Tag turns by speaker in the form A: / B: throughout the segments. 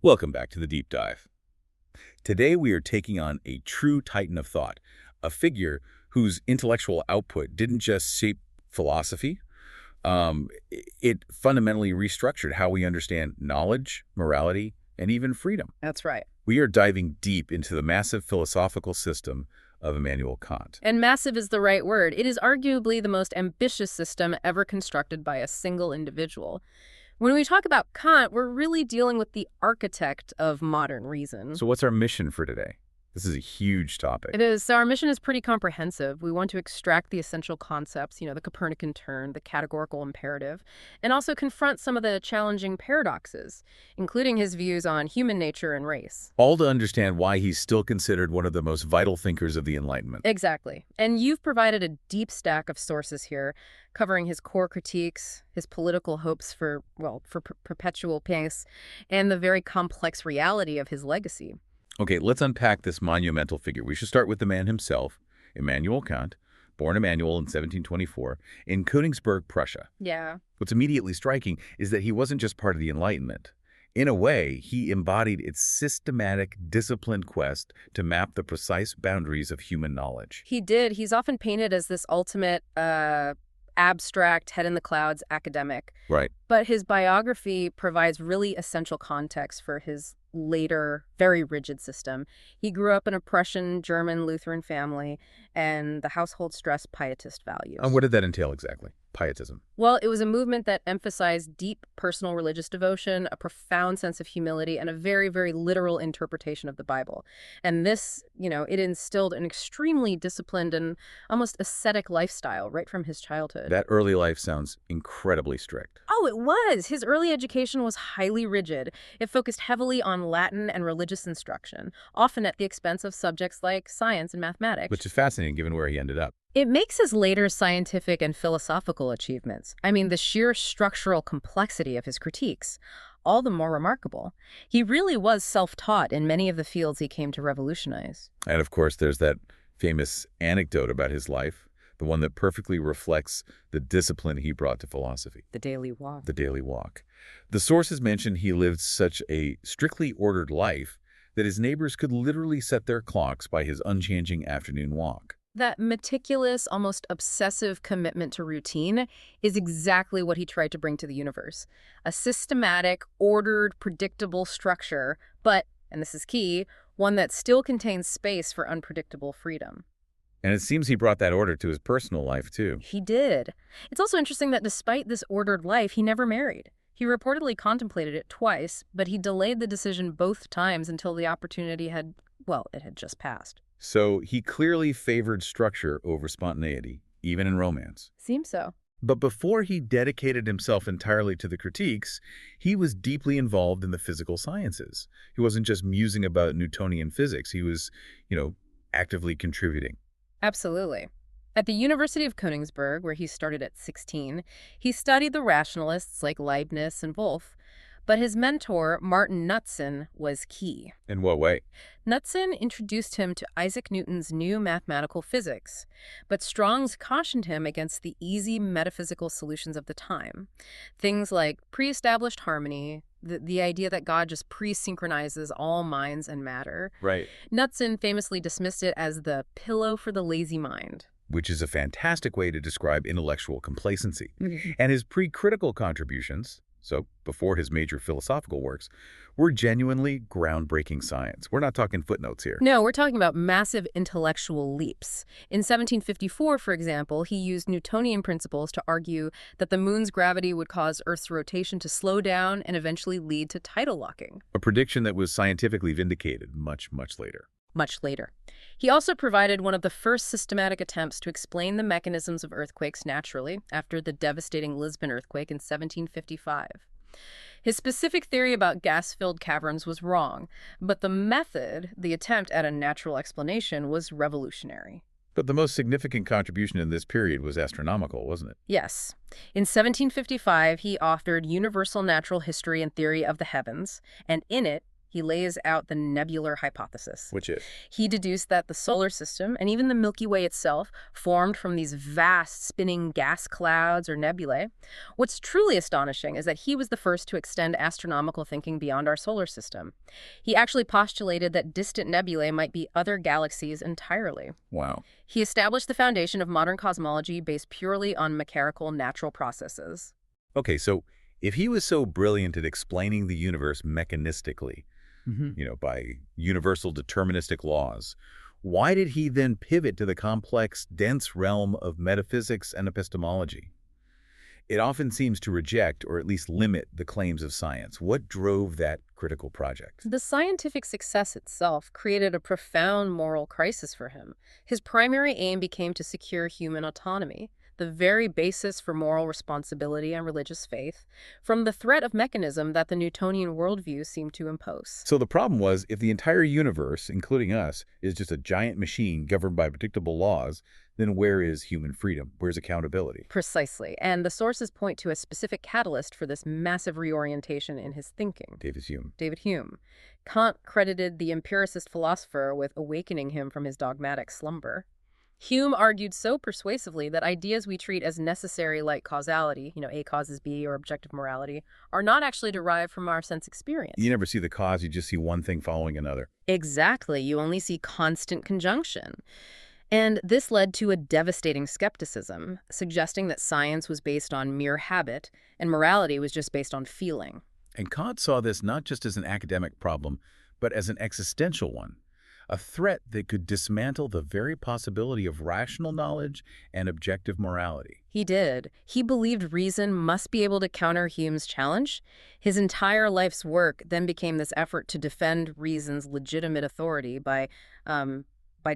A: Welcome back to the Deep Dive. Today we are taking on a true titan of thought, a figure whose intellectual output didn't just shape philosophy, it fundamentally restructured how we understand knowledge, morality, and even freedom.
B: That's right.
A: We are diving deep into the massive philosophical system of Immanuel Kant.
B: And massive is the right word. It is arguably the most ambitious system ever constructed by a single individual. When we talk about Kant, we're really dealing with the architect of modern reason.
A: So what's our mission for today? This is a huge topic.
B: It is. So our mission is pretty comprehensive. We want to extract the essential concepts, the Copernican turn, the categorical imperative, and also confront some of the challenging paradoxes, including his views on human nature and race.
A: All to understand why he's still considered one of the most vital thinkers of the Enlightenment.
B: Exactly. And you've provided a deep stack of sources here, covering his core critiques, his political hopes for perpetual peace, and the very complex reality of his legacy.
A: Okay, let's unpack this monumental figure. We should start with the man himself, Immanuel Kant, born Immanuel in 1724, in Königsberg, Prussia.
B: Yeah.
A: What's immediately striking is that he wasn't just part of the Enlightenment. In a way, he embodied its systematic, disciplined quest to map the precise boundaries of human knowledge.
B: He did. He's often painted as this ultimate, abstract, head-in-the-clouds academic.
A: Right.
B: But his biography provides really essential context for his later, very rigid system. He grew up in a Prussian, German, Lutheran family, and the household stressed pietist values.
A: And what did that entail exactly? Pietism.
B: Well, it was a movement that emphasized deep personal religious devotion, a profound sense of humility, and a very, very literal interpretation of the Bible. And this, it instilled an extremely disciplined and almost ascetic lifestyle right from his childhood.
A: That early life sounds incredibly strict.
B: Oh, it was. His early education was highly rigid. It focused heavily on Latin and religious instruction, often at the expense of subjects like science and mathematics.
A: Which is fascinating given where he ended up.
B: It makes his later scientific and philosophical achievements, the sheer structural complexity of his critiques, all the more remarkable. He really was self-taught in many of the fields he came to revolutionize.
A: And of course, there's that famous anecdote about his life, the one that perfectly reflects the discipline he brought to philosophy.
B: The daily walk.
A: The daily walk. The sources mention he lived such a strictly ordered life that his neighbors could literally set their clocks by his unchanging afternoon walk.
B: That meticulous, almost obsessive commitment to routine is exactly what he tried to bring to the universe. A systematic, ordered, predictable structure, but, and this is key, one that still contains space for unpredictable freedom.
A: And it seems he brought that order to his personal life, too.
B: He did. It's also interesting that despite this ordered life, he never married. He reportedly contemplated it twice, but he delayed the decision both times until the opportunity had just passed.
A: So he clearly favored structure over spontaneity, even in romance.
B: Seems so.
A: But before he dedicated himself entirely to the critiques, he was deeply involved in the physical sciences. He wasn't just musing about Newtonian physics. He was, actively contributing.
B: Absolutely. At the University of Königsberg, where he started at 16, he studied the rationalists like Leibniz and Wolff. But his mentor, Martin Knudsen, was key.
A: In what way?
B: Knudsen introduced him to Isaac Newton's new mathematical physics, but Strong's cautioned him against the easy metaphysical solutions of the time. Things like pre-established harmony, the idea that God just pre-synchronizes all minds and matter.
A: Right.
B: Knudsen famously dismissed it as the pillow for the lazy mind.
A: Which is a fantastic way to describe intellectual complacency.
B: Mm-hmm.
A: And his pre-critical contributions, so before his major philosophical works, were genuinely groundbreaking science. We're not talking footnotes here.
B: No, we're talking about massive intellectual leaps. In 1754, for example, he used Newtonian principles to argue that the moon's gravity would cause Earth's rotation to slow down and eventually lead to tidal locking.
A: A prediction that was scientifically vindicated much, much later.
B: Much later. He also provided one of the first systematic attempts to explain the mechanisms of earthquakes naturally after the devastating Lisbon earthquake in 1755. His specific theory about gas-filled caverns was wrong, but the method, the attempt at a natural explanation, was revolutionary.
A: But the most significant contribution in this period was astronomical, wasn't it?
B: Yes. In 1755, he authored Universal Natural History and Theory of the Heavens, and in it, He lays out the nebular hypothesis.
A: Which is?
B: He deduced that the solar system, and even the Milky Way itself, formed from these vast spinning gas clouds or nebulae. What's truly astonishing is that he was the first to extend astronomical thinking beyond our solar system. He actually postulated that distant nebulae might be other galaxies entirely.
A: Wow.
B: He established the foundation of modern cosmology based purely on mechanical natural processes.
A: Okay, so if he was so brilliant at explaining the universe mechanistically, by universal deterministic laws, why did he then pivot to the complex, dense realm of metaphysics and epistemology? It often seems to reject or at least limit the claims of science. What drove that critical project?
B: The scientific success itself created a profound moral crisis for him. His primary aim became to secure human autonomy, the very basis for moral responsibility and religious faith, from the threat of mechanism that the Newtonian worldview seemed to impose.
A: So the problem was, if the entire universe, including us, is just a giant machine governed by predictable laws, then where is human freedom? Where's accountability?
B: Precisely. And the sources point to a specific catalyst for this massive reorientation in his thinking. David Hume. Kant credited the empiricist philosopher with awakening him from his dogmatic slumber. Hume argued so persuasively that ideas we treat as necessary, like causality, A causes B, or objective morality, are not actually derived from our sense experience.
A: You never see the cause, you just see one thing following another.
B: Exactly. You only see constant conjunction. And this led to a devastating skepticism, suggesting that science was based on mere habit and morality was just based on feeling.
A: And Kant saw this not just as an academic problem, but as an existential one. A threat that could dismantle the very possibility of rational knowledge and objective morality.
B: He did. He believed reason must be able to counter Hume's challenge. His entire life's work then became this effort to defend reason's legitimate authority by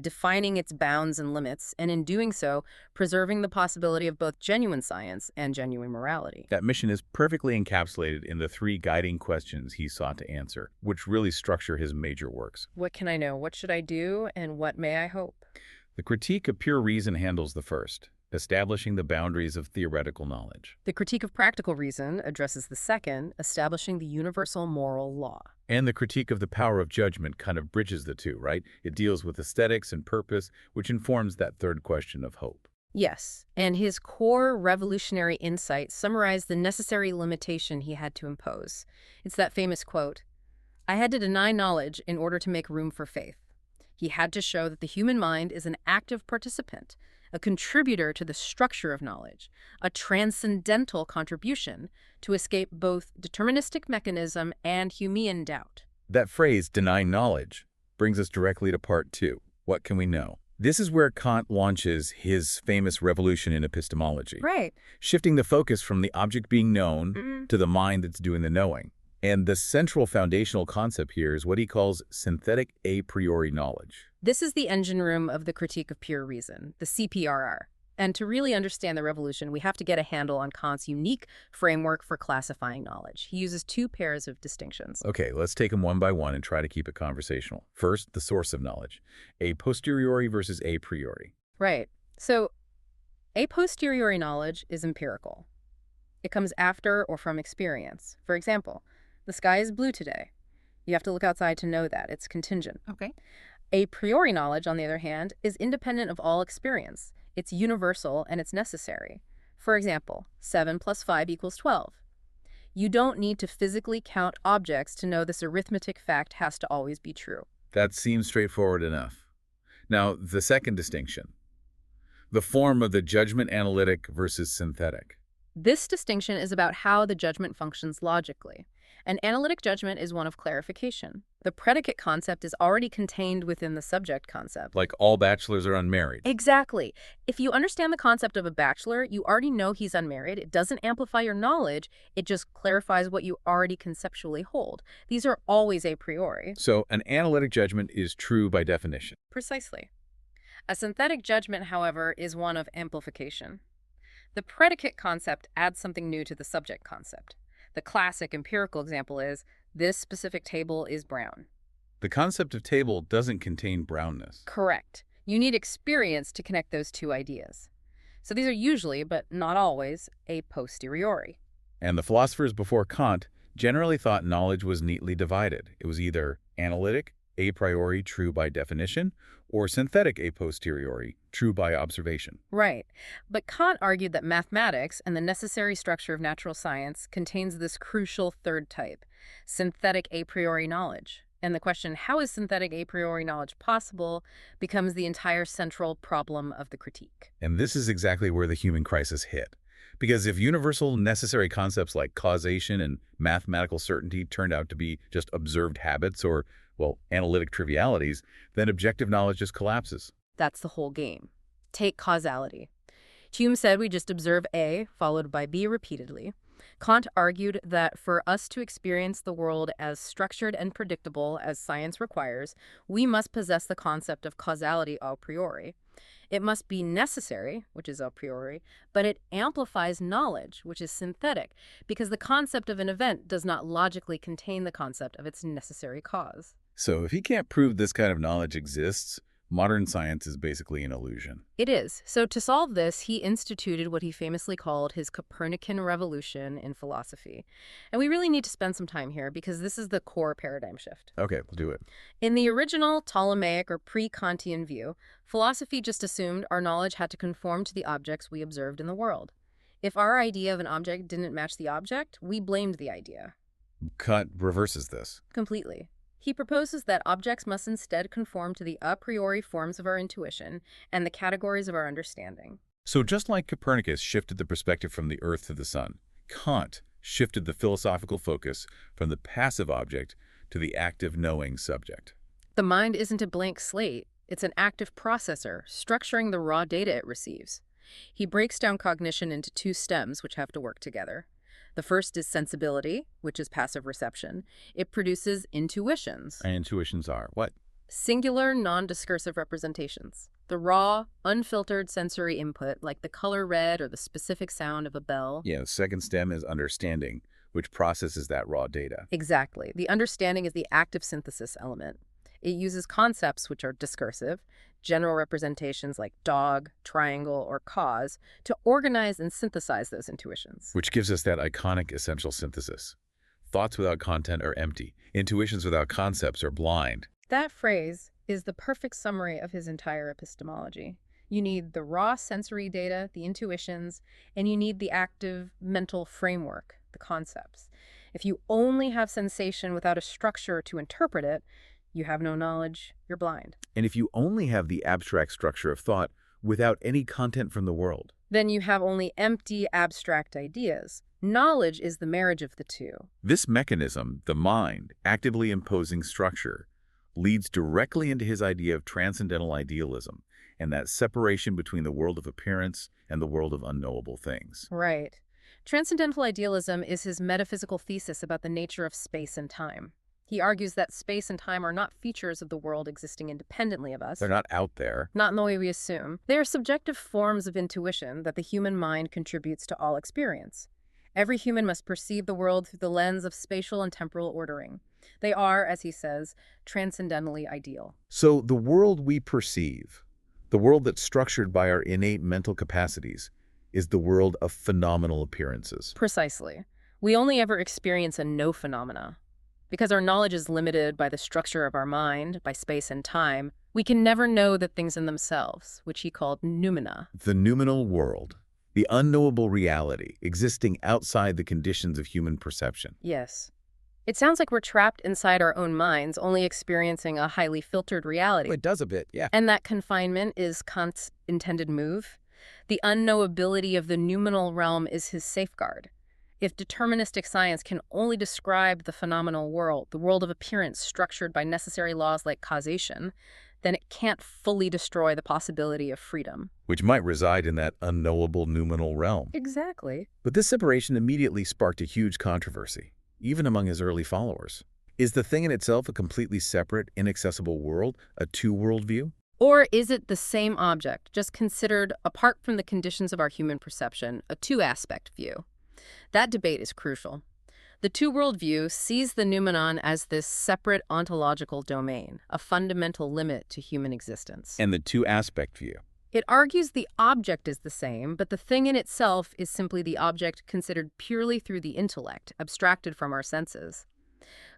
B: defining its bounds and limits, and in doing so, preserving the possibility of both genuine science and genuine morality.
A: That mission is perfectly encapsulated in the 3 guiding questions he sought to answer, which really structure his major works.
B: What can I know? What should I do? And what may I hope?
A: The Critique of Pure Reason handles the first, establishing the boundaries of theoretical knowledge.
B: The Critique of Practical Reason addresses the second, establishing the universal moral law.
A: And the Critique of the Power of Judgment kind of bridges the two, right? It deals with aesthetics and purpose, which informs that third question of hope.
B: Yes, and his core revolutionary insight summarized the necessary limitation he had to impose. It's that famous quote, "I had to deny knowledge in order to make room for faith." He had to show that the human mind is an active participant, a contributor to the structure of knowledge, a transcendental contribution to escape both deterministic mechanism and Humean doubt.
A: That phrase, deny knowledge, brings us directly to part 2. What can we know? This is where Kant launches his famous revolution in epistemology.
B: Right.
A: Shifting the focus from the object being known to the mind that's doing the knowing. And the central foundational concept here is what he calls synthetic a priori knowledge.
B: This is the engine room of the Critique of Pure Reason, the CPRR. And to really understand the revolution, we have to get a handle on Kant's unique framework for classifying knowledge. He uses 2 pairs of distinctions.
A: Okay, let's take them one by one and try to keep it conversational. First, the source of knowledge. A posteriori versus a priori.
B: Right. So, a posteriori knowledge is empirical. It comes after or from experience. For example, the sky is blue today. You have to look outside to know that. It's contingent.
C: Okay.
B: A priori knowledge, on the other hand, is independent of all experience. It's universal and it's necessary. For example, 7 plus 5 equals 12. You don't need to physically count objects to know this arithmetic fact has to always be true.
A: That seems straightforward enough. Now, the second distinction. The form of the judgment analytic versus synthetic.
B: This distinction is about how the judgment functions logically. An analytic judgment is one of clarification. The predicate concept is already contained within the subject concept.
A: Like all bachelors are unmarried.
B: Exactly. If you understand the concept of a bachelor, you already know he's unmarried. It doesn't amplify your knowledge. It just clarifies what you already conceptually hold. These are always a priori.
A: So an analytic judgment is true by definition.
B: Precisely. A synthetic judgment, however, is one of amplification. The predicate concept adds something new to the subject concept. The classic empirical example is, this specific table is brown.
A: The concept of table doesn't contain brownness.
B: Correct. You need experience to connect those 2 ideas. So these are usually, but not always, a posteriori.
A: And the philosophers before Kant generally thought knowledge was neatly divided. It was either analytic, a priori, true by definition, or synthetic a posteriori, true by observation.
B: Right. But Kant argued that mathematics and the necessary structure of natural science contains this crucial third type, synthetic a priori knowledge. And the question, how is synthetic a priori knowledge possible, becomes the entire central problem of the critique.
A: And this is exactly where the human crisis hit. Because if universal necessary concepts like causation and mathematical certainty turned out to be just observed habits or, well, analytic trivialities, then objective knowledge just collapses.
B: That's the whole game. Take causality. Hume said we just observe A followed by B repeatedly. Kant argued that for us to experience the world as structured and predictable as science requires, we must possess the concept of causality a priori. It must be necessary, which is a priori, but it amplifies knowledge, which is synthetic, because the concept of an event does not logically contain the concept of its necessary cause.
A: So if he can't prove this kind of knowledge exists, modern science is basically an illusion.
B: It is. So to solve this, he instituted what he famously called his Copernican revolution in philosophy. And we really need to spend some time here because this is the core paradigm shift.
A: Okay, we'll do it.
B: In the original Ptolemaic or pre-Kantian view, philosophy just assumed our knowledge had to conform to the objects we observed in the world. If our idea of an object didn't match the object, we blamed the idea.
A: Kant reverses this.
B: Completely. He proposes that objects must instead conform to the a priori forms of our intuition and the categories of our understanding.
A: So just like Copernicus shifted the perspective from the Earth to the sun, Kant shifted the philosophical focus from the passive object to the active knowing subject.
B: The mind isn't a blank slate. It's an active processor, structuring the raw data it receives. He breaks down cognition into two stems which have to work together. The first is sensibility, which is passive reception. It produces intuitions.
A: And intuitions are what?
B: Singular, non-discursive representations. The raw, unfiltered sensory input, like the color red or the specific sound of a bell.
A: Yeah, the second stem is understanding, which processes that raw data.
B: Exactly. The understanding is the active synthesis element. It uses concepts which are discursive, general representations like dog, triangle, or cause, to organize and synthesize those intuitions.
A: Which gives us that iconic essential synthesis. Thoughts without content are empty. Intuitions without concepts are blind.
B: That phrase is the perfect summary of his entire epistemology. You need the raw sensory data, the intuitions, and you need the active mental framework, the concepts. If you only have sensation without a structure to interpret it, you have no knowledge, you're blind.
A: And if you only have the abstract structure of thought without any content from the world,
B: then you have only empty, abstract ideas. Knowledge is the marriage of the two.
A: this mechanism, the mind, actively imposing structure, leads directly into his idea of transcendental idealism and that separation between the world of appearance and the world of unknowable things.
B: Right. Transcendental idealism is his metaphysical thesis about the nature of space and time. He argues that space and time are not features of the world existing independently of us.
A: They're not out there.
B: Not in the way we assume. They are subjective forms of intuition that the human mind contributes to all experience. Every human must perceive the world through the lens of spatial and temporal ordering. They are, as he says, transcendentally ideal.
A: So the world we perceive, the world that's structured by our innate mental capacities, is the world of phenomenal appearances.
B: Precisely. We only ever experience a no phenomena. Because our knowledge is limited by the structure of our mind, by space and time, we can never know the things in themselves, which he called noumena.
A: The noumenal world, the unknowable reality existing outside the conditions of human perception.
B: Yes. It sounds like we're trapped inside our own minds, only experiencing a highly filtered reality.
A: It does a bit, yeah.
B: And that confinement is Kant's intended move. The unknowability of the noumenal realm is his safeguard. If deterministic science can only describe the phenomenal world, the world of appearance structured by necessary laws like causation, then it can't fully destroy the possibility of freedom.
A: Which might reside in that unknowable noumenal realm.
B: Exactly.
A: But this separation immediately sparked a huge controversy, even among his early followers. Is the thing in itself a completely separate, inaccessible world, a two-world view?
B: Or is it the same object, just considered apart from the conditions of our human perception, a two-aspect view? That debate is crucial. The two-world view sees the noumenon as this separate ontological domain, a fundamental limit to human existence.
A: And the two-aspect view?
B: It argues the object is the same, but the thing in itself is simply the object considered purely through the intellect, abstracted from our senses.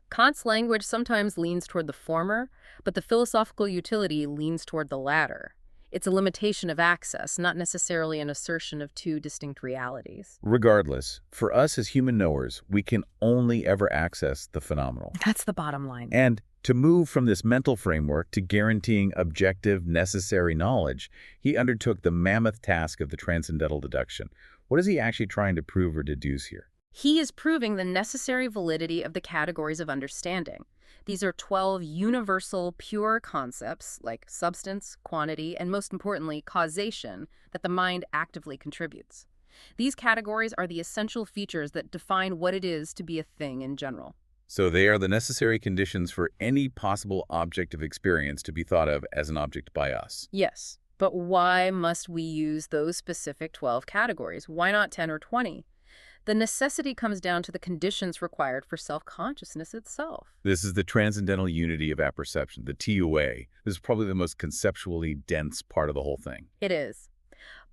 B: Kant's language sometimes leans toward the former, but the philosophical utility leans toward the latter. It's a limitation of access, not necessarily an assertion of two distinct realities.
A: Regardless, for us as human knowers, we can only ever access the phenomenal.
B: That's the bottom line.
A: And to move from this mental framework to guaranteeing objective, necessary knowledge, he undertook the mammoth task of the transcendental deduction. What is he actually trying to prove or deduce here?
B: He is proving the necessary validity of the categories of understanding. These are 12 universal, pure concepts like substance, quantity, and most importantly, causation that the mind actively contributes. These categories are the essential features that define what it is to be a thing in general.
A: So they are the necessary conditions for any possible object of experience to be thought of as an object by us.
B: Yes, but why must we use those specific 12 categories? Why not 10 or 20? The necessity comes down to the conditions required for self-consciousness itself.
A: This is the transcendental unity of apperception, the TUA. This is probably the most conceptually dense part of the whole thing.
B: It is.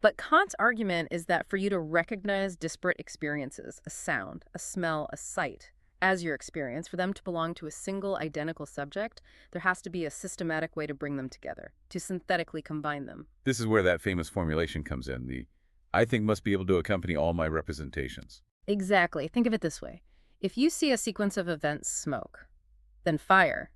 B: But Kant's argument is that for you to recognize disparate experiences, a sound, a smell, a sight, as your experience, for them to belong to a single identical subject, there has to be a systematic way to bring them together, to synthetically combine them.
A: This is where that famous formulation comes in, the I think must be able to accompany all my representations.
B: Exactly. Think of it this way. If you see a sequence of events, smoke, then fire,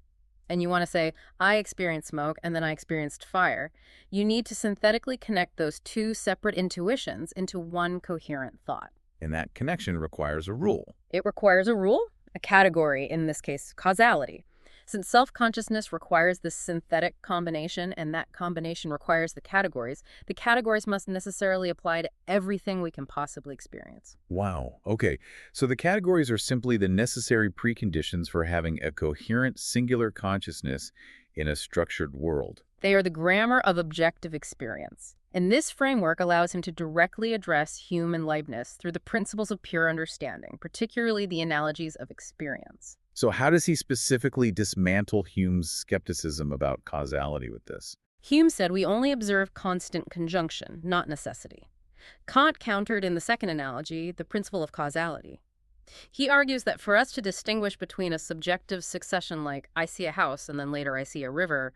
B: and you want to say, I experienced smoke and then I experienced fire, you need to synthetically connect those two separate intuitions into one coherent thought.
A: And that connection requires a rule.
B: It requires a rule, a category, in this case, causality. Since self-consciousness requires this synthetic combination and that combination requires the categories must necessarily apply to everything we can possibly experience.
A: Wow. Okay. So the categories are simply the necessary preconditions for having a coherent singular consciousness in a structured world.
B: They are the grammar of objective experience. And this framework allows him to directly address Hume and Leibniz through the principles of pure understanding, particularly the analogies of experience.
A: So how does he specifically dismantle Hume's skepticism about causality with this?
B: Hume said we only observe constant conjunction, not necessity. Kant countered in the second analogy the principle of causality. He argues that for us to distinguish between a subjective succession like I see a house and then later I see a river,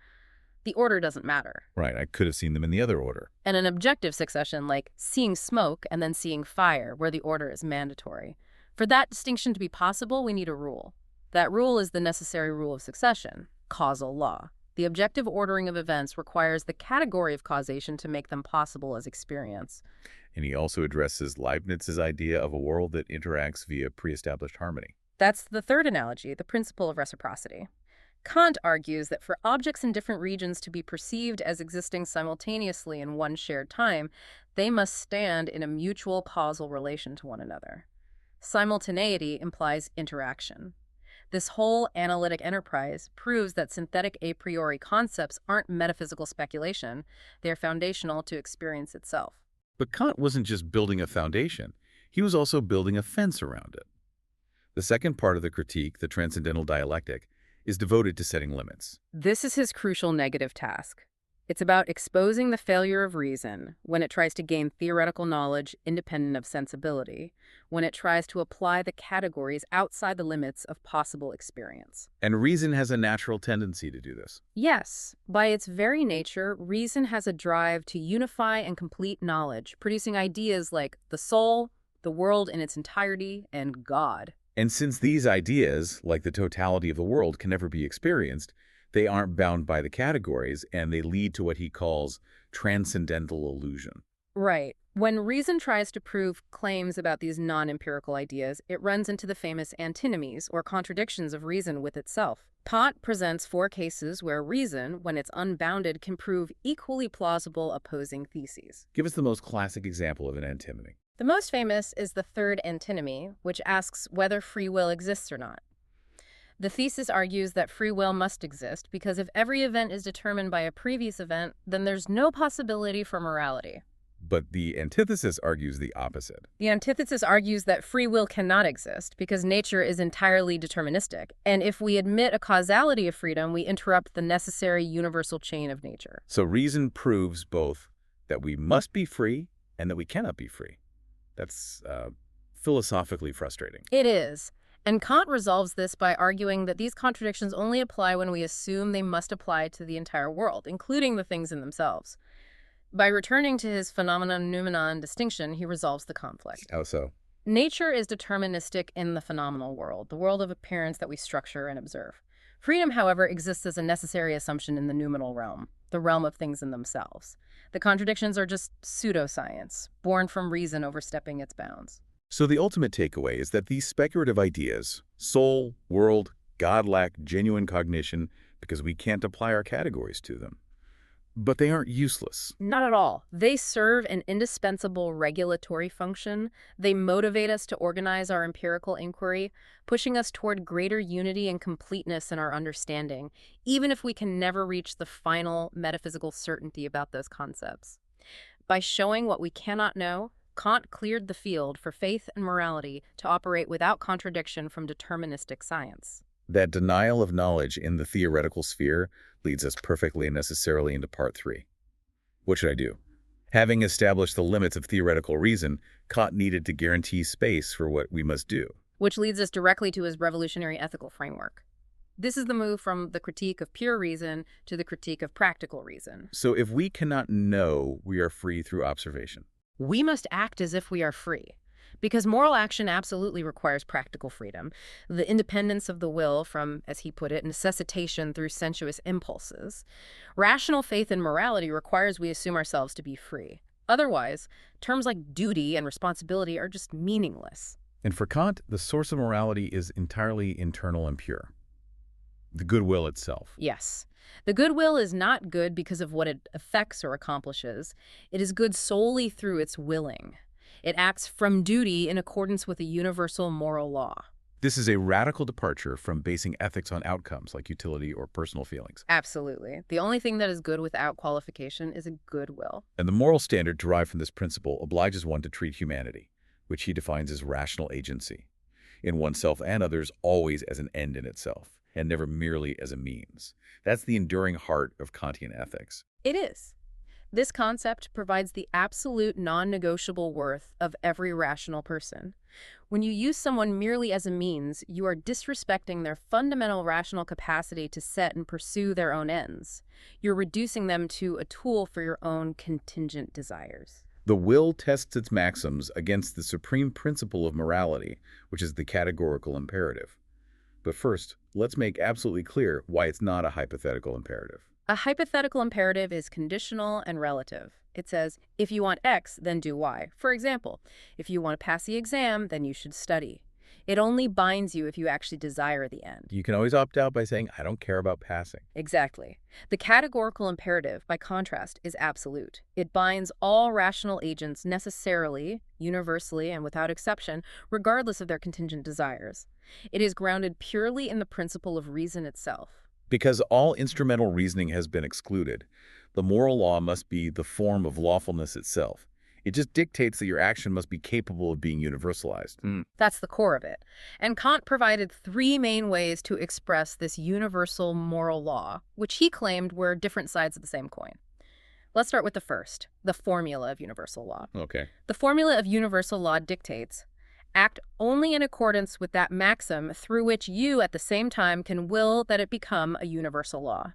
B: the order doesn't matter.
A: Right, I could have seen them in the other order.
B: And an objective succession like seeing smoke and then seeing fire, where the order is mandatory. For that distinction to be possible, we need a rule. That rule is the necessary rule of succession, causal law. The objective ordering of events requires the category of causation to make them possible as experience.
A: And he also addresses Leibniz's idea of a world that interacts via pre-established harmony.
B: That's the third analogy, the principle of reciprocity. Kant argues that for objects in different regions to be perceived as existing simultaneously in one shared time, they must stand in a mutual causal relation to one another. Simultaneity implies interaction. This whole analytic enterprise proves that synthetic a priori concepts aren't metaphysical speculation, they're foundational to experience itself.
A: But Kant wasn't just building a foundation, he was also building a fence around it. The second part of the critique, the transcendental dialectic, is devoted to setting limits.
B: This is his crucial negative task. It's about exposing the failure of reason when it tries to gain theoretical knowledge independent of sensibility, when it tries to apply the categories outside the limits of possible experience.
A: And reason has a natural tendency to do this.
B: Yes, by its very nature, reason has a drive to unify and complete knowledge, producing ideas like the soul, the world in its entirety, and God.
A: And since these ideas, like the totality of the world, can never be experienced, they aren't bound by the categories, and they lead to what he calls transcendental illusion.
B: Right. When reason tries to prove claims about these non-empirical ideas, it runs into the famous antinomies, or contradictions of reason with itself. Kant presents 4 cases where reason, when it's unbounded, can prove equally plausible opposing theses.
A: Give us the most classic example of an antinomy.
B: The most famous is the third antinomy, which asks whether free will exists or not. The thesis argues that free will must exist because if every event is determined by a previous event, then there's no possibility for morality.
A: But the antithesis argues the opposite.
B: The antithesis argues that free will cannot exist because nature is entirely deterministic, and if we admit a causality of freedom, we interrupt the necessary universal chain of nature.
A: So reason proves both that we must be free and that we cannot be free. That's philosophically frustrating.
B: It is. And Kant resolves this by arguing that these contradictions only apply when we assume they must apply to the entire world, including the things in themselves. By returning to his phenomenon-noumenon distinction, he resolves the conflict.
A: How so?
B: Nature is deterministic in the phenomenal world, the world of appearance that we structure and observe. Freedom, however, exists as a necessary assumption in the noumenal realm, the realm of things in themselves. The contradictions are just pseudoscience, born from reason overstepping its bounds.
A: So the ultimate takeaway is that these speculative ideas, soul, world, God, lack genuine cognition because we can't apply our categories to them. But they aren't useless.
B: Not at all. They serve an indispensable regulatory function. They motivate us to organize our empirical inquiry, pushing us toward greater unity and completeness in our understanding, even if we can never reach the final metaphysical certainty about those concepts. By showing what we cannot know, Kant cleared the field for faith and morality to operate without contradiction from deterministic science.
A: That denial of knowledge in the theoretical sphere leads us perfectly and necessarily into part 3. What should I do? Having established the limits of theoretical reason, Kant needed to guarantee space for what we must do.
B: Which leads us directly to his revolutionary ethical framework. This is the move from the critique of pure reason to the critique of practical reason.
A: So if we cannot know, we are free through observation.
B: We must act as if we are free. Because moral action absolutely requires practical freedom, the independence of the will from, as he put it, necessitation through sensuous impulses. Rational faith in morality requires we assume ourselves to be free. Otherwise, terms like duty and responsibility are just meaningless.
A: And for Kant, the source of morality is entirely internal and pure. The goodwill itself.
B: Yes. The goodwill is not good because of what it affects or accomplishes. It is good solely through its willing. It acts from duty in accordance with a universal moral law.
A: This is a radical departure from basing ethics on outcomes like utility or personal feelings.
B: Absolutely. The only thing that is good without qualification is a goodwill.
A: And the moral standard derived from this principle obliges one to treat humanity, which he defines as rational agency, in oneself and others always as an end in itself, and never merely as a means. That's the enduring heart of Kantian ethics.
B: It is. This concept provides the absolute non-negotiable worth of every rational person. When you use someone merely as a means, you are disrespecting their fundamental rational capacity to set and pursue their own ends. You're reducing them to a tool for your own contingent desires.
A: The will tests its maxims against the supreme principle of morality, which is the categorical imperative. But first, let's make absolutely clear why it's not a hypothetical imperative.
B: A hypothetical imperative is conditional and relative. It says, if you want X, then do Y. For example, if you want to pass the exam, then you should study. It only binds you if you actually desire the end.
A: You can always opt out by saying, I don't care about passing.
B: Exactly. The categorical imperative, by contrast, is absolute. It binds all rational agents necessarily, universally, and without exception, regardless of their contingent desires. It is grounded purely in the principle of reason itself.
A: Because all instrumental reasoning has been excluded, the moral law must be the form of lawfulness itself. It just dictates that your action must be capable of being universalized.
B: That's the core of it. And Kant provided 3 main ways to express this universal moral law, which he claimed were different sides of the same coin. Let's start with the first, the formula of universal law.
A: Okay.
B: The formula of universal law dictates, act only in accordance with that maxim through which you, at the same time, can will that it become a universal law.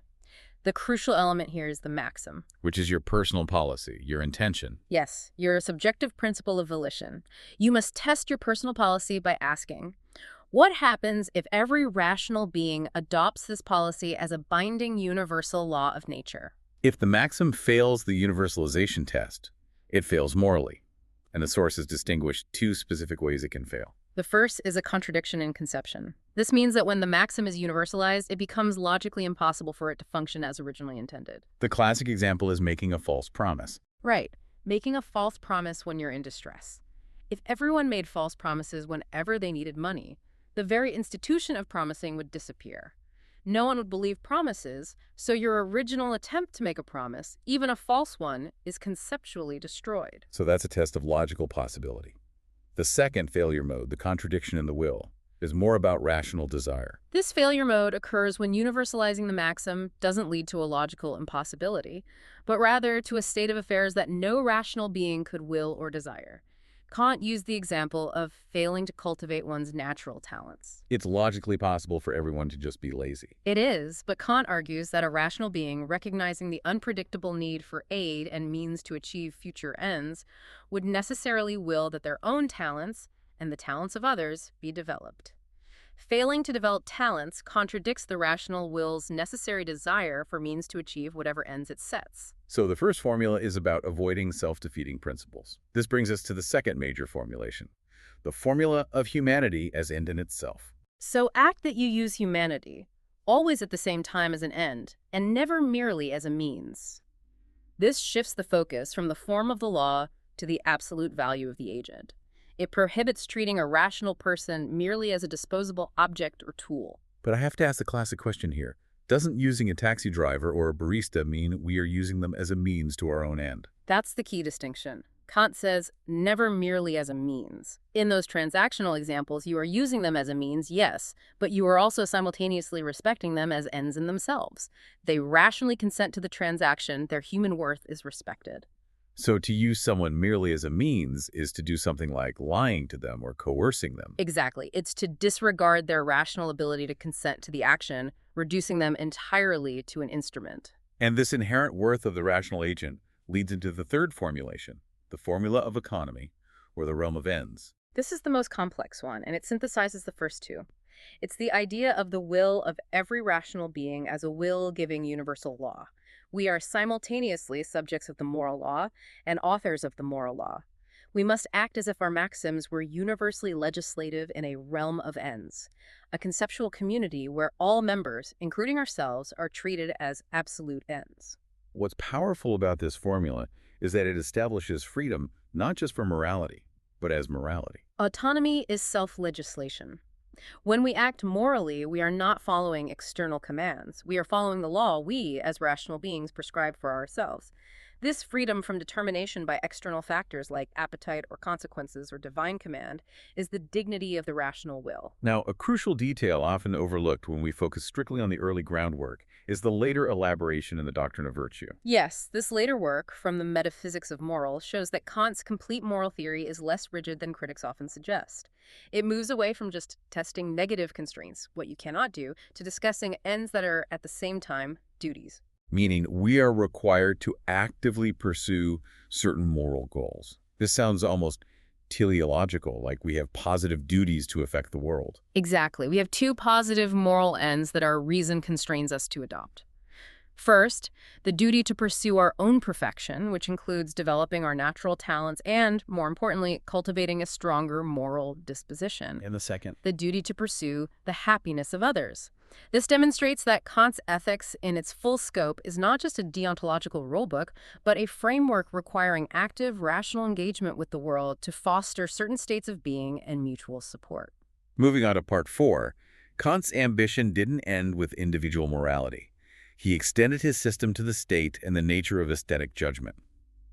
B: The crucial element here is the maxim.
A: Which is your personal policy, your intention.
B: Yes, your subjective principle of volition. You must test your personal policy by asking, what happens if every rational being adopts this policy as a binding universal law of nature?
A: If the maxim fails the universalization test, it fails morally. And the source has distinguished 2 specific ways it can fail.
B: The first is a contradiction in conception. This means that when the maxim is universalized, it becomes logically impossible for it to function as originally intended.
A: The classic example is making a false promise.
B: Right. Making a false promise when you're in distress. If everyone made false promises whenever they needed money, the very institution of promising would disappear. No one would believe promises, so your original attempt to make a promise, even a false one, is conceptually destroyed.
A: So that's a test of logical possibility. The second failure mode, the contradiction in the will. is more about rational desire.
B: This failure mode occurs when universalizing the maxim doesn't lead to a logical impossibility, but rather to a state of affairs that no rational being could will or desire. Kant used the example of failing to cultivate one's natural talents.
A: It's logically possible for everyone to just be lazy.
B: It is, but Kant argues that a rational being recognizing the unpredictable need for aid and means to achieve future ends would necessarily will that their own talents and the talents of others be developed. Failing to develop talents contradicts the rational will's necessary desire for means to achieve whatever ends it sets.
A: So the first formula is about avoiding self-defeating principles. This brings us to the second major formulation, the formula of humanity as end in itself.
B: So act that you use humanity, always at the same time as an end, and never merely as a means. This shifts the focus from the form of the law to the absolute value of the agent. It prohibits treating a rational person merely as a disposable object or tool.
A: But I have to ask the classic question here. Doesn't using a taxi driver or a barista mean we are using them as a means to our own end?
B: That's the key distinction. Kant says, never merely as a means. In those transactional examples, you are using them as a means, yes, but you are also simultaneously respecting them as ends in themselves. They rationally consent to the transaction, their human worth is respected.
A: So to use someone merely as a means is to do something like lying to them or coercing them.
B: Exactly. It's to disregard their rational ability to consent to the action, reducing them entirely to an instrument.
A: And this inherent worth of the rational agent leads into the third formulation, the formula of economy, or the realm of ends.
B: This is the most complex one, and it synthesizes the first two. It's the idea of the will of every rational being as a will-giving universal law. We are simultaneously subjects of the moral law and authors of the moral law. We must act as if our maxims were universally legislative in a realm of ends, a conceptual community where all members, including ourselves, are treated as absolute ends.
A: What's powerful about this formula is that it establishes freedom not just for morality, but as morality.
B: Autonomy is self-legislation. When we act morally, we are not following external commands. We are following the law we, as rational beings, prescribe for ourselves. This freedom from determination by external factors like appetite or consequences or divine command is the dignity of the rational will.
A: Now, a crucial detail often overlooked when we focus strictly on the early groundwork is the later elaboration in the doctrine of virtue.
B: Yes, this later work from the metaphysics of morals shows that Kant's complete moral theory is less rigid than critics often suggest. It moves away from just testing negative constraints, what you cannot do, to discussing ends that are at the same time duties.
A: Meaning we are required to actively pursue certain moral goals. This sounds almost teleological, like we have positive duties to affect the world.
B: Exactly. We have two positive moral ends that our reason constrains us to adopt. First, the duty to pursue our own perfection, which includes developing our natural talents and, more importantly, cultivating a stronger moral disposition.
A: And the second,
B: the duty to pursue the happiness of others. This demonstrates that Kant's ethics in its full scope is not just a deontological rulebook, but a framework requiring active, rational engagement with the world to foster certain states of being and mutual support.
A: Moving on to part 4, Kant's ambition didn't end with individual morality. He extended his system to the state and the nature of aesthetic judgment.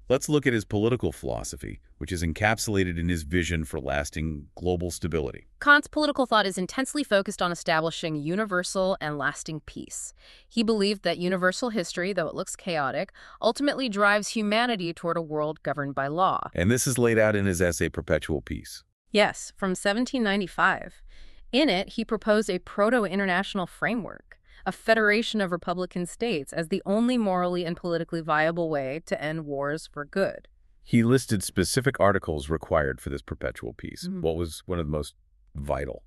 A: Let's look at his political philosophy, which is encapsulated in his vision for lasting global stability.
B: Kant's political thought is intensely focused on establishing universal and lasting peace. He believed that universal history, though it looks chaotic, ultimately drives humanity toward a world governed by law.
A: And this is laid out in his essay, Perpetual Peace.
B: Yes, from 1795. In it, he proposed a proto-international framework, a federation of republican states as the only morally and politically viable way to end wars for good.
A: He listed specific articles required for this perpetual peace.
B: Mhm.
A: What was one of the most vital?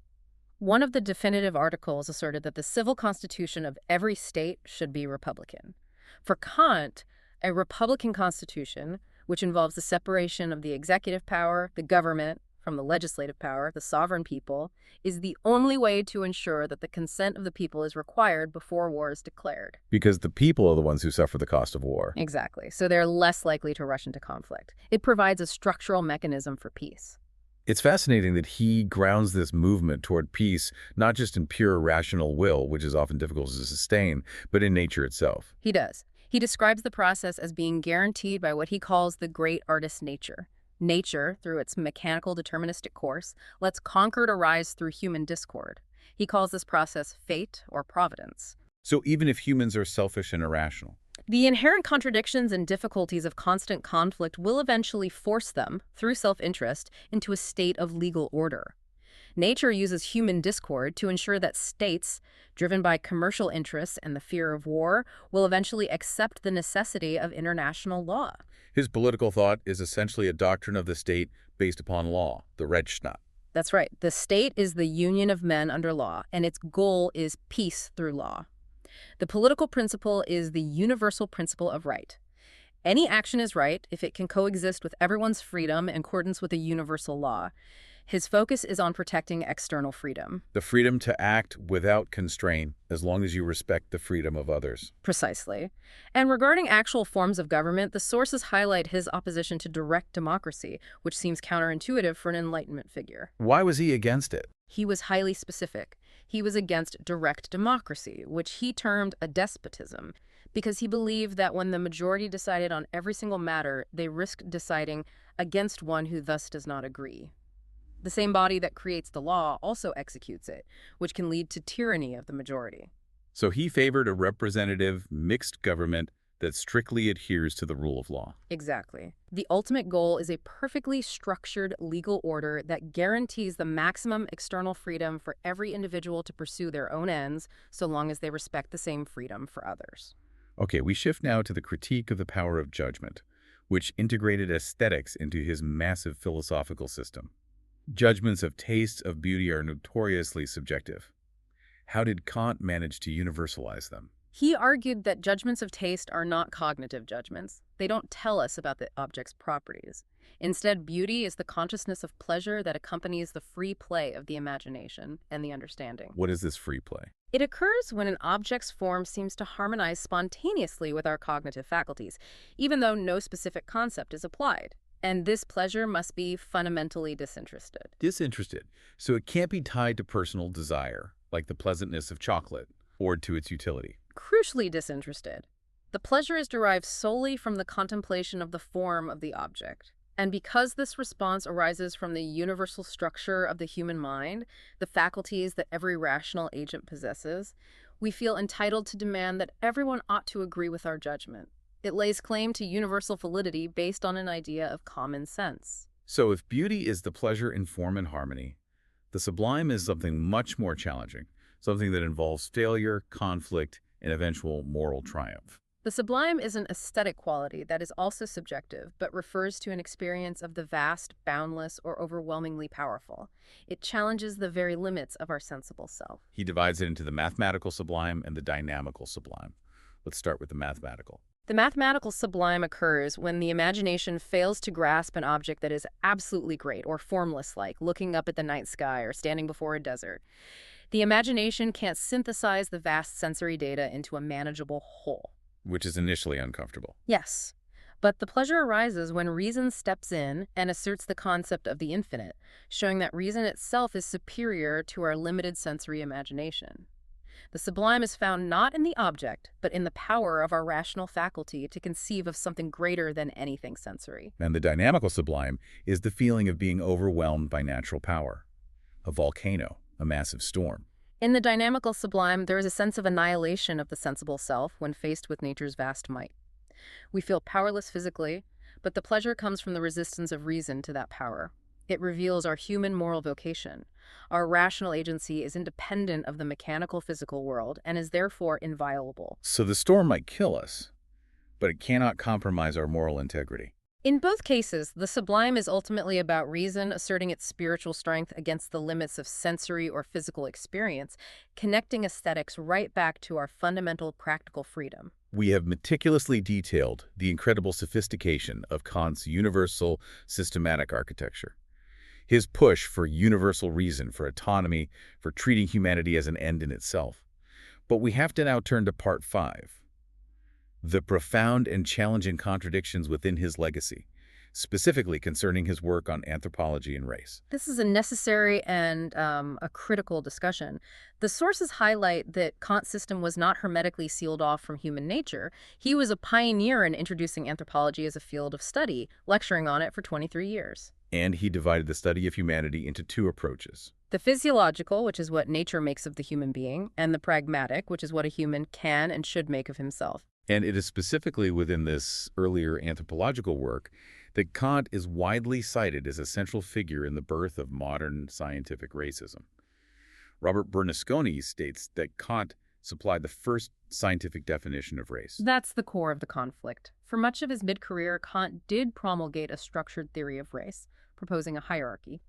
B: One of the definitive articles asserted that the civil constitution of every state should be republican. For Kant, a republican constitution, which involves the separation of the executive power, the government, from the legislative power, the sovereign people, is the only way to ensure that the consent of the people is required before war is declared.
A: Because the people are the ones who suffer the cost of war.
B: Exactly. So they're less likely to rush into conflict. It provides a structural mechanism for peace.
A: It's fascinating that he grounds this movement toward peace not just in pure rational will, which is often difficult to sustain, but in nature itself.
B: He does. He describes the process as being guaranteed by what he calls the great artist nature. Nature, through its mechanical deterministic course, lets concord arise through human discord. He calls this process fate or providence.
A: So even if humans are selfish and irrational,
B: The inherent contradictions and difficulties of constant conflict will eventually force them, through self-interest, into a state of legal order. Nature uses human discord to ensure that states, driven by commercial interests and the fear of war, will eventually accept the necessity of international law.
A: his political thought is essentially a doctrine of the state based upon law, the Rechtsstaat.
B: That's right. The state is the union of men under law, and its goal is peace through law. The political principle is the universal principle of right. Any action is right if it can coexist with everyone's freedom in accordance with a universal law. His focus is on protecting external freedom.
A: The freedom to act without constraint as long as you respect the freedom of others.
B: Precisely. And regarding actual forms of government, the sources highlight his opposition to direct democracy, which seems counterintuitive for an Enlightenment figure.
A: Why was he against it?
B: He was highly specific. He was against direct democracy, which he termed a despotism, because he believed that when the majority decided on every single matter, they risked deciding against one who thus does not agree. The same body that creates the law also executes it, which can lead to tyranny of the majority.
A: So he favored a representative, mixed government that strictly adheres to the rule of law.
B: Exactly. The ultimate goal is a perfectly structured legal order that guarantees the maximum external freedom for every individual to pursue their own ends, so long as they respect the same freedom for others.
A: Okay, we shift now to the critique of the power of judgment, which integrated aesthetics into his massive philosophical system. Judgments of taste, of beauty are notoriously subjective. How did Kant manage to universalize them?
B: He argued that judgments of taste are not cognitive judgments. They don't tell us about the object's properties. Instead, beauty is the consciousness of pleasure that accompanies the free play of the imagination and the understanding.
A: What is this free play?
B: It occurs when an object's form seems to harmonize spontaneously with our cognitive faculties, even though no specific concept is applied. And this pleasure must be fundamentally disinterested.
A: Disinterested. So it can't be tied to personal desire, like the pleasantness of chocolate, or to its utility.
B: Crucially disinterested. The pleasure is derived solely from the contemplation of the form of the object. And because this response arises from the universal structure of the human mind, the faculties that every rational agent possesses, we feel entitled to demand that everyone ought to agree with our judgment. It lays claim to universal validity based on an idea of common sense.
A: So if beauty is the pleasure in form and harmony, the sublime is something much more challenging, something that involves failure, conflict, and eventual moral triumph.
B: The sublime is an aesthetic quality that is also subjective, but refers to an experience of the vast, boundless, or overwhelmingly powerful. It challenges the very limits of our sensible self.
A: He divides it into the mathematical sublime and the dynamical sublime. Let's start with the mathematical.
B: The mathematical sublime occurs when the imagination fails to grasp an object that is absolutely great or formless, like looking up at the night sky or standing before a desert. The imagination can't synthesize the vast sensory data into a manageable whole.
A: Which is initially uncomfortable.
B: Yes, but the pleasure arises when reason steps in and asserts the concept of the infinite, showing that reason itself is superior to our limited sensory imagination. The sublime is found not in the object, but in the power of our rational faculty to conceive of something greater than anything sensory.
A: And the dynamical sublime is the feeling of being overwhelmed by natural power. A volcano, a massive storm.
B: In the dynamical sublime, there is a sense of annihilation of the sensible self when faced with nature's vast might. We feel powerless physically, but the pleasure comes from the resistance of reason to that power. It reveals our human moral vocation. Our rational agency is independent of the mechanical physical world and is therefore inviolable.
A: So the storm might kill us, but it cannot compromise our moral integrity.
B: In both cases, the sublime is ultimately about reason asserting its spiritual strength against the limits of sensory or physical experience, connecting aesthetics right back to our fundamental practical freedom.
A: We have meticulously detailed the incredible sophistication of Kant's universal systematic architecture. His push for universal reason, for autonomy, for treating humanity as an end in itself. But we have to now turn to part 5. The profound and challenging contradictions within his legacy. specifically concerning his work on anthropology and race.
B: This is a necessary and a critical discussion. The sources highlight that Kant's system was not hermetically sealed off from human nature. He was a pioneer in introducing anthropology as a field of study, lecturing on it for 23 years.
A: And he divided the study of humanity into two approaches.
B: The physiological, which is what nature makes of the human being, and the pragmatic, which is what a human can and should make of himself.
A: And it is specifically within this earlier anthropological work that Kant is widely cited as a central figure in the birth of modern scientific racism. Robert Bernasconi states that Kant supplied the first scientific definition of race.
B: That's the core of the conflict. For much of his mid-career, Kant did promulgate a structured theory of race, proposing a hierarchy.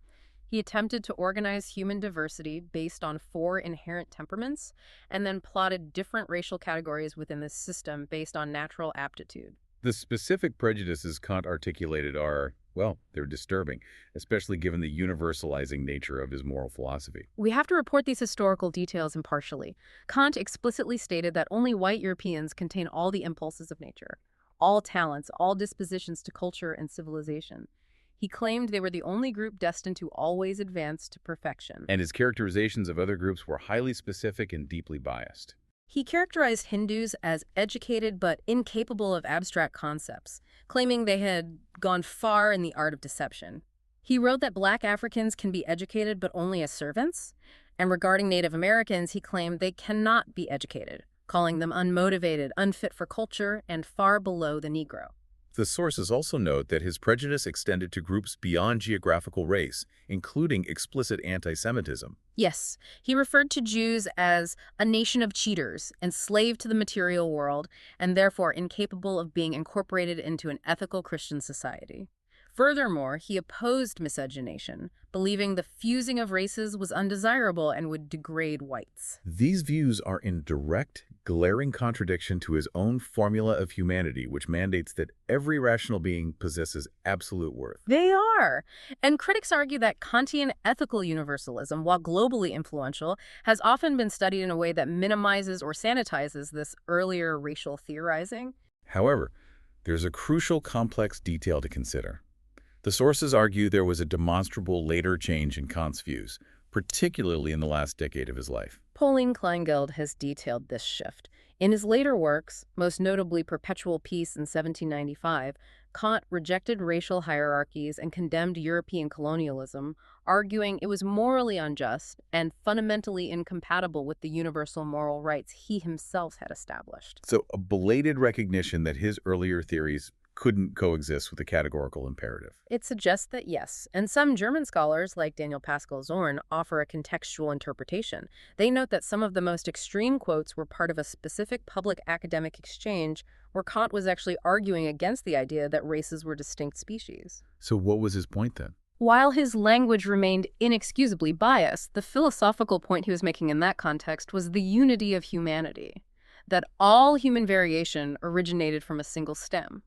B: He attempted to organize human diversity based on 4 inherent temperaments, and then plotted different racial categories within this system based on natural aptitude.
A: The specific prejudices Kant articulated are, well, they're disturbing, especially given the universalizing nature of his moral philosophy.
B: We have to report these historical details impartially. Kant explicitly stated that only white Europeans contain all the impulses of nature, all talents, all dispositions to culture and civilization. He claimed they were the only group destined to always advance to perfection.
A: And his characterizations of other groups were highly specific and deeply biased.
B: He characterized Hindus as educated but incapable of abstract concepts, claiming they had gone far in the art of deception. He wrote that Black Africans can be educated but only as servants, and regarding Native Americans, he claimed they cannot be educated, calling them unmotivated, unfit for culture, and far below the Negro.
A: The sources also note that his prejudice extended to groups beyond geographical race, including explicit anti-Semitism.
B: Yes, he referred to Jews as a nation of cheaters, enslaved to the material world, and therefore incapable of being incorporated into an ethical Christian society. Furthermore, he opposed miscegenation, believing the fusing of races was undesirable and would degrade whites.
A: These views are in direct, glaring contradiction to his own formula of humanity, which mandates that every rational being possesses absolute worth.
B: They are. And critics argue that Kantian ethical universalism, while globally influential, has often been studied in a way that minimizes or sanitizes this earlier racial theorizing.
A: However, there's a crucial complex detail to consider. The sources argue there was a demonstrable later change in Kant's views, particularly in the last decade of his life.
B: Pauline Kleingeld has detailed this shift. In his later works, most notably Perpetual Peace in 1795, Kant rejected racial hierarchies and condemned European colonialism, arguing it was morally unjust and fundamentally incompatible with the universal moral rights he himself had established.
A: So a belated recognition that his earlier theories couldn't coexist with the categorical imperative.
B: It suggests that yes, and some German scholars, like Daniel Pascal Zorn, offer a contextual interpretation. They note that some of the most extreme quotes were part of a specific public academic exchange where Kant was actually arguing against the idea that races were distinct species.
A: So what was his point then?
B: While his language remained inexcusably biased, the philosophical point he was making in that context was the unity of humanity, that all human variation originated from a single stem.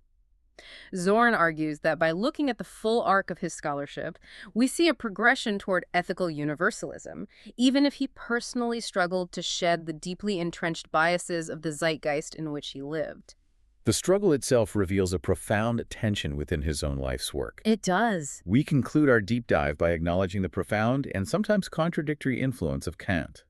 B: Zorn argues that by looking at the full arc of his scholarship, we see a progression toward ethical universalism, even if he personally struggled to shed the deeply entrenched biases of the zeitgeist in which he lived.
A: The struggle itself reveals a profound tension within his own life's work.
B: It does.
A: We conclude our deep dive by acknowledging the profound and sometimes contradictory influence of Kant.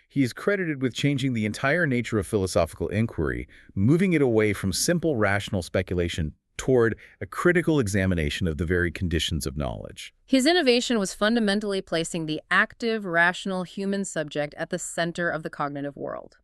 A: He is credited with changing the entire nature of philosophical inquiry, moving it away from simple rational speculation toward a critical examination of the very conditions of knowledge.
B: His innovation was fundamentally placing the active, rational human subject at the center of the cognitive world.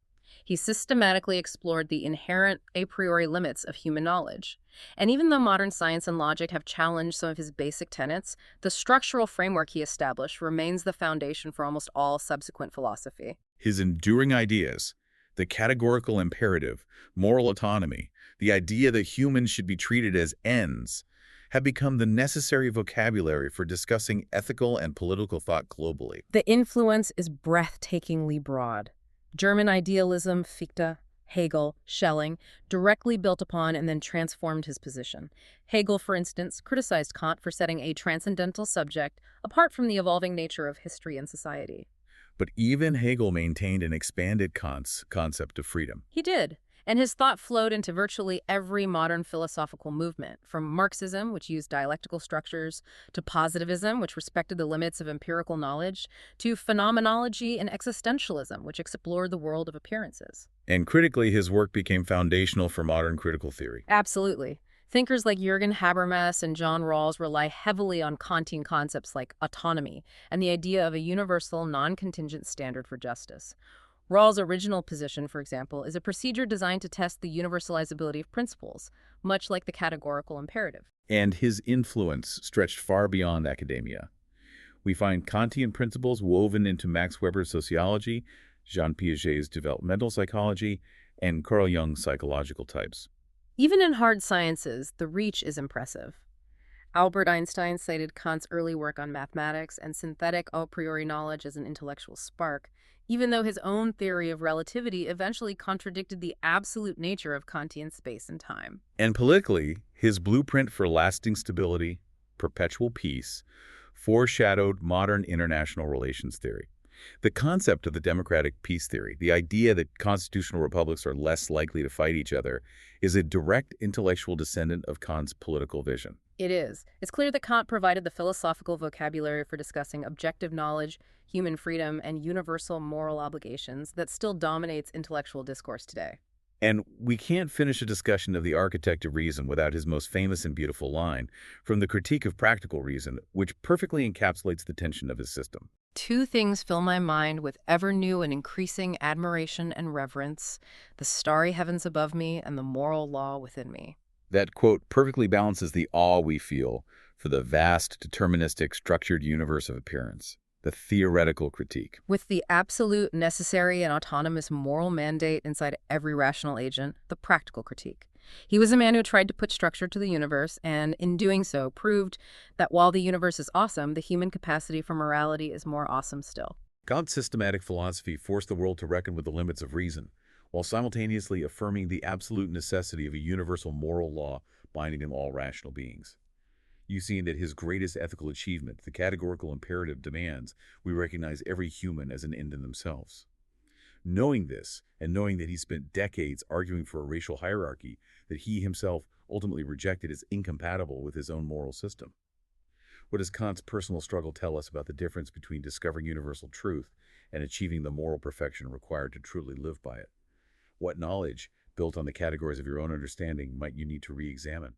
B: He systematically explored the inherent a priori limits of human knowledge. And even though modern science and logic have challenged some of his basic tenets, the structural framework he established remains the foundation for almost all subsequent philosophy.
A: His enduring ideas, the categorical imperative, moral autonomy, the idea that humans should be treated as ends, have become the necessary vocabulary for discussing ethical and political thought globally.
B: The influence is breathtakingly broad. German idealism, Fichte, Hegel, Schelling, directly built upon and then transformed his position. Hegel, for instance, criticized Kant for setting a transcendental subject apart from the evolving nature of history and society.
A: But even Hegel maintained and expanded Kant's concept of freedom.
B: He did. And his thought flowed into virtually every modern philosophical movement, from Marxism, which used dialectical structures, to positivism, which respected the limits of empirical knowledge, to phenomenology and existentialism, which explored the world of appearances.
A: And critically, his work became foundational for modern critical theory.
B: Absolutely. Thinkers like Jürgen Habermas and John Rawls rely heavily on Kantian concepts like autonomy and the idea of a universal, non-contingent standard for justice. Rawls' original position, for example, is a procedure designed to test the universalizability of principles, much like the categorical imperative.
A: And his influence stretched far beyond academia. We find Kantian principles woven into Max Weber's sociology, Jean Piaget's developmental psychology, and Carl Jung's psychological types.
B: Even in hard sciences, the reach is impressive. Albert Einstein cited Kant's early work on mathematics and synthetic a priori knowledge as an intellectual spark, even though his own theory of relativity eventually contradicted the absolute nature of Kantian space and time.
A: And politically, his blueprint for lasting stability, perpetual peace, foreshadowed modern international relations theory. The concept of the democratic peace theory, the idea that constitutional republics are less likely to fight each other, is a direct intellectual descendant of Kant's political vision.
B: It is. It's clear that Kant provided the philosophical vocabulary for discussing objective knowledge, human freedom, and universal moral obligations that still dominates intellectual discourse today.
A: And we can't finish a discussion of the architect of reason without his most famous and beautiful line from the Critique of Practical Reason, which perfectly encapsulates the tension of his system.
B: Two things fill my mind with ever new and increasing admiration and reverence: the starry heavens above me and the moral law within me.
A: That, quote, perfectly balances the awe we feel for the vast, deterministic, structured universe of appearance, the theoretical critique.
B: With the absolute, necessary, and autonomous moral mandate inside every rational agent, the practical critique. He was a man who tried to put structure to the universe, and in doing so, proved that while the universe is awesome, the human capacity for morality is more awesome still.
A: Kant's systematic philosophy forced the world to reckon with the limits of reason, while simultaneously affirming the absolute necessity of a universal moral law binding in all rational beings. You see that his greatest ethical achievement, the categorical imperative, demands we recognize every human as an end in themselves. Knowing this, and knowing that he spent decades arguing for a racial hierarchy that he himself ultimately rejected as incompatible with his own moral system. What does Kant's personal struggle tell us about the difference between discovering universal truth and achieving the moral perfection required to truly live by it? What knowledge, built on the categories of your own understanding, might you need to re-examine?